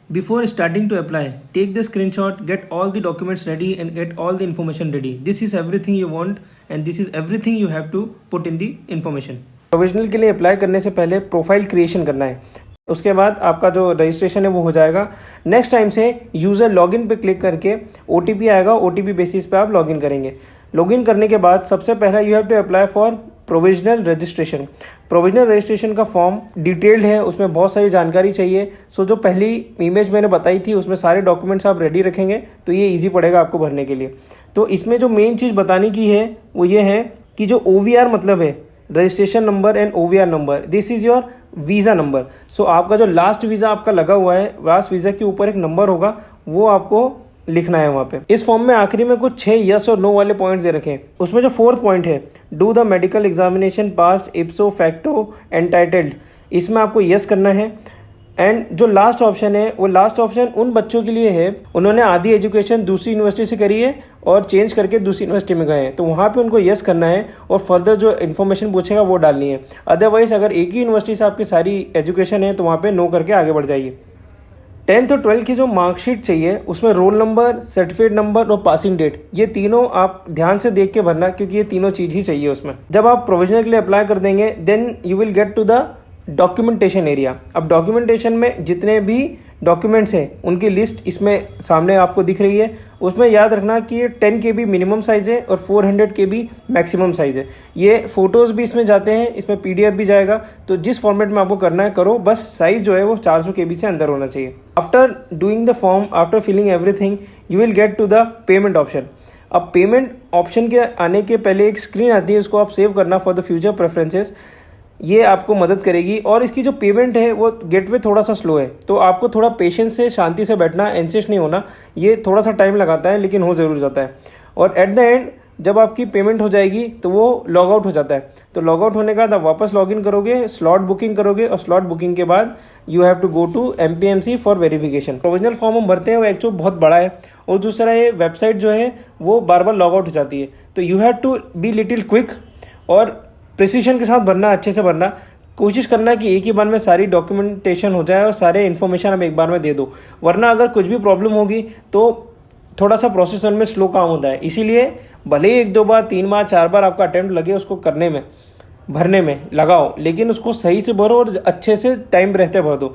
Before starting to apply, take the screenshot, get all the documents ready and get all the information ready. This is everything you want and this is everything you have to put in the information. Provisional के लिए apply करने से पहले profile creation करना है, उसके बाद आपका जो रजिस्ट्रेशन है वो हो जाएगा। नेक्स्ट टाइम से यूज़र लॉगिन पे क्लिक करके OTP आएगा, OTP बेसिस पे आप लॉगिन करेंगे। लॉगिन करने के बाद सबसे पहला you have to apply for provisional registration. Provisional registration का फॉर्म डिटेल्ड है, उसमें बहुत सारी जानकारी चाहिए। सो जो पहली इमेज मैंने बताई थी उसमें सारे डॉक्यूमेंट्स आप रेडी रखेंगे तो ये इजी पड़ेगा आपको भरने के लिए। तो इसमें जो मेन चीज़ बताने की है वो ये है कि जो OVR मतलब है registration number and OVR number, this is your visa number. So आपका जो लास्ट वीज़ा आपका लगा हुआ है, लास्ट वीज़ा के ऊपर एक नंबर होगा, वो आपको लिखना है वहाँ पे। इस फॉर्म में आखिरी में कुछ 6 यस और नो वाले पॉइंट्स दे रखे हैं। उसमें जो 4th पॉइंट है, do the medical examination past इप्सो facto entitled, इसमें आपको यस करना है। एंड जो लास्ट ऑप्शन है वो लास्ट ऑप्शन उन बच्चों के लिए है उन्होंने आधी एजुकेशन दूसरी यूनिवर्सिटी से करी है और चेंज करके दूसरी यूनिवर्सिटी में गए हैं, तो वहाँ पे उनको यस करना है और फर्दर जो इन्फॉर्मेशन पूछेगा वो डालनी है। अदरवाइज अगर एक ही यूनिवर्सिटी से आपकी सारी एजुकेशन है तो वहाँ पे नो करके आगे बढ़ जाइए। 10th और 12th की जो मार्कशीट चाहिए उसमें रोल नंबर, सर्टिफिकेट नंबर और पासिंग डेट, ये तीनों आप ध्यान से देख के भरना क्योंकि ये तीनों चीज़ ही चाहिए उसमें। जब आप प्रोविजनल के लिए अप्लाई कर देंगे then you will get to the documentation area. अब डॉक्यूमेंटेशन में जितने भी डॉक्यूमेंट्स हैं उनकी लिस्ट इसमें सामने आपको दिख रही है। उसमें याद रखना कि ये 10 KB मिनिमम साइज़ है और 400 KB मैक्सिमम साइज़ है। ये फ़ोटोज़ भी इसमें जाते हैं, इसमें PDF भी जाएगा, तो जिस फॉर्मेट में आपको करना है करो, बस साइज़ जो है वो 400 KB से अंदर होना चाहिए। After doing the form, after filling everything, you will get to the payment option. अब पेमेंट ऑप्शन के आने के पहले एक स्क्रीन आती है, उसको आप सेव करना फॉर द फ्यूचर प्रेफरेंसेस, ये आपको मदद करेगी। और इसकी जो पेमेंट है वो गेटवे थोड़ा सा स्लो है, तो आपको थोड़ा पेशेंस से शांति से बैठना, एंसियस नहीं होना। ये थोड़ा सा टाइम लगाता है लेकिन हो ज़रूर जाता है। और एट द एंड जब आपकी पेमेंट हो जाएगी तो वो लॉग आउट हो जाता है। तो लॉग आउट होने के बाद आप वापस लॉग इन करोगे, स्लॉट बुकिंग करोगे और स्लॉट बुकिंग के बाद you have to go to MPMC for verification. Provisional form हम भरते हैं वो एक्चुअल बहुत बड़ा है और दूसरा ये वेबसाइट जो है वो बार बार लॉग आउट हो जाती है, तो you have to be little quick और प्रिसीशन के साथ भरना, अच्छे से भरना। कोशिश करना कि एक ही बार में सारी डॉक्यूमेंटेशन हो जाए और सारे इन्फॉर्मेशन आप एक बार में दे दो, वरना अगर कुछ भी प्रॉब्लम होगी तो थोड़ा सा प्रोसेसर में स्लो काम होता है। इसीलिए भले ही 1-2 बार 3 बार 4 बार आपका अटेम्प्ट लगे उसको करने में, भरने में लगाओ, लेकिन उसको सही से भरो और अच्छे से टाइम रहते भर दो।